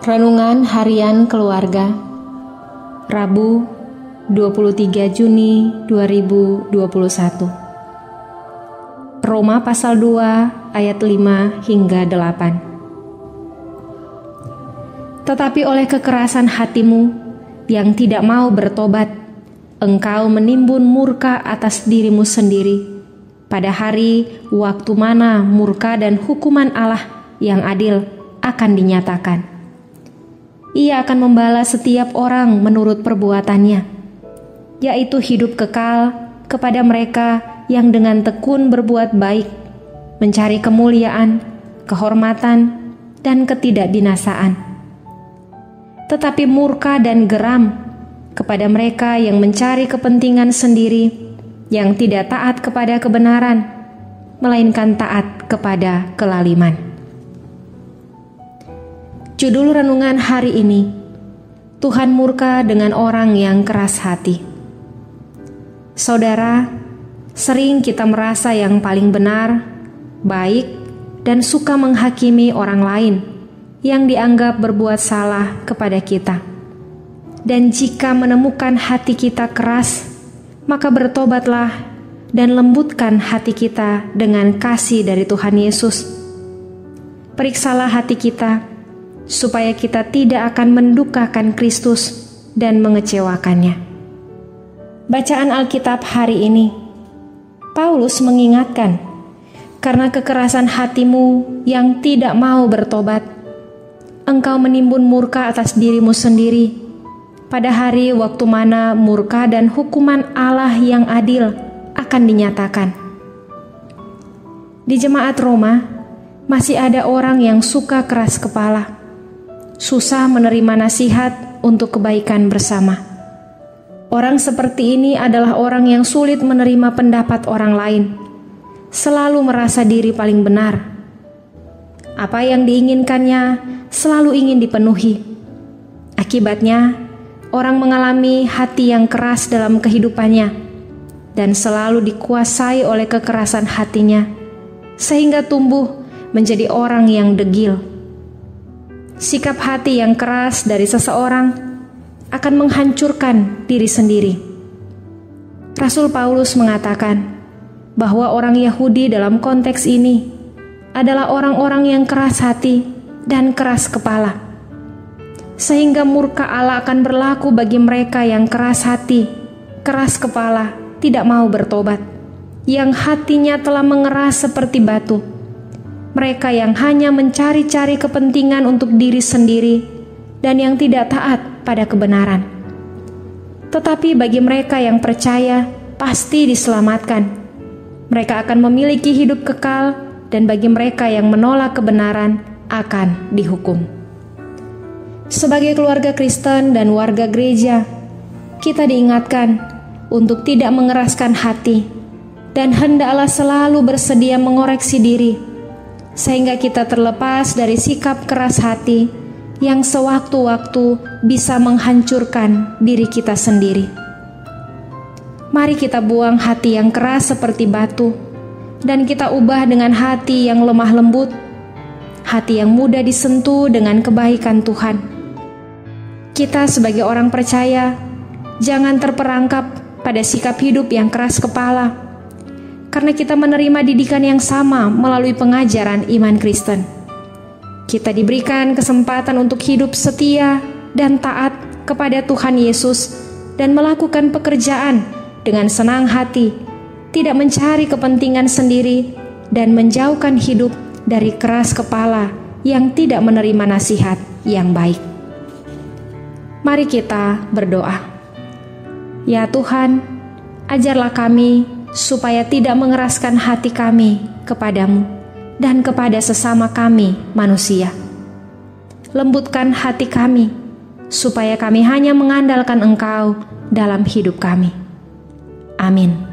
Renungan Harian Keluarga Rabu 23 Juni 2021. Roma pasal 2 ayat 5 hingga 8. Tetapi oleh kekerasan hatimu yang tidak mau bertobat, engkau menimbun murka atas dirimu sendiri pada hari waktu mana murka dan hukuman Allah yang adil akan dinyatakan. Ia akan membalas setiap orang menurut perbuatannya, yaitu hidup kekal kepada mereka yang dengan tekun berbuat baik, mencari kemuliaan, kehormatan, dan ketidakbinasaan. Tetapi murka dan geram kepada mereka yang mencari kepentingan sendiri, yang tidak taat kepada kebenaran, melainkan taat kepada kelaliman. Judul renungan hari ini, Tuhan murka dengan orang yang keras hati. Saudara, sering kita merasa yang paling benar, baik, dan suka menghakimi orang lain yang dianggap berbuat salah kepada kita. Dan jika menemukan hati kita keras, maka bertobatlah dan lembutkan hati kita dengan kasih dari Tuhan Yesus. Periksalah hati kita, supaya kita tidak akan mendukakan Kristus dan mengecewakannya. Bacaan Alkitab hari ini, Paulus mengingatkan, karena kekerasan hatimu yang tidak mau bertobat, engkau menimbun murka atas dirimu sendiri pada hari waktu mana murka dan hukuman Allah yang adil akan dinyatakan. Di jemaat Roma, masih ada orang yang suka keras kepala, susah menerima nasihat untuk kebaikan bersama. Orang seperti ini adalah orang yang sulit menerima pendapat orang lain, selalu merasa diri paling benar. Apa yang diinginkannya selalu ingin dipenuhi. Akibatnya, orang mengalami hati yang keras dalam kehidupannya dan selalu dikuasai oleh kekerasan hatinya, sehingga tumbuh menjadi orang yang degil. Sikap hati yang keras dari seseorang akan menghancurkan diri sendiri. Rasul Paulus mengatakan bahwa orang Yahudi dalam konteks ini adalah orang-orang yang keras hati dan keras kepala, sehingga murka Allah akan berlaku bagi mereka yang keras hati, keras kepala, tidak mau bertobat, yang hatinya telah mengeras seperti batu. Mereka yang hanya mencari-cari kepentingan untuk diri sendiri dan yang tidak taat pada kebenaran. Tetapi bagi mereka yang percaya, pasti diselamatkan. Mereka akan memiliki hidup kekal, dan bagi mereka yang menolak kebenaran akan dihukum. Sebagai keluarga Kristen dan warga gereja, kita diingatkan untuk tidak mengeraskan hati dan hendaklah selalu bersedia mengoreksi diri, sehingga kita terlepas dari sikap keras hati yang sewaktu-waktu bisa menghancurkan diri kita sendiri. Mari kita buang hati yang keras seperti batu, dan kita ubah dengan hati yang lemah lembut, hati yang mudah disentuh dengan kebaikan Tuhan. Kita sebagai orang percaya, jangan terperangkap pada sikap hidup yang keras kepala, karena kita menerima didikan yang sama melalui pengajaran iman Kristen. Kita diberikan kesempatan untuk hidup setia dan taat kepada Tuhan Yesus dan melakukan pekerjaan dengan senang hati, tidak mencari kepentingan sendiri, dan menjauhkan hidup dari keras kepala yang tidak menerima nasihat yang baik. Mari kita berdoa. Ya Tuhan, ajarlah kami supaya tidak mengeraskan hati kami kepadamu dan kepada sesama kami manusia. Lembutkan hati kami, supaya kami hanya mengandalkan Engkau dalam hidup kami. Amin.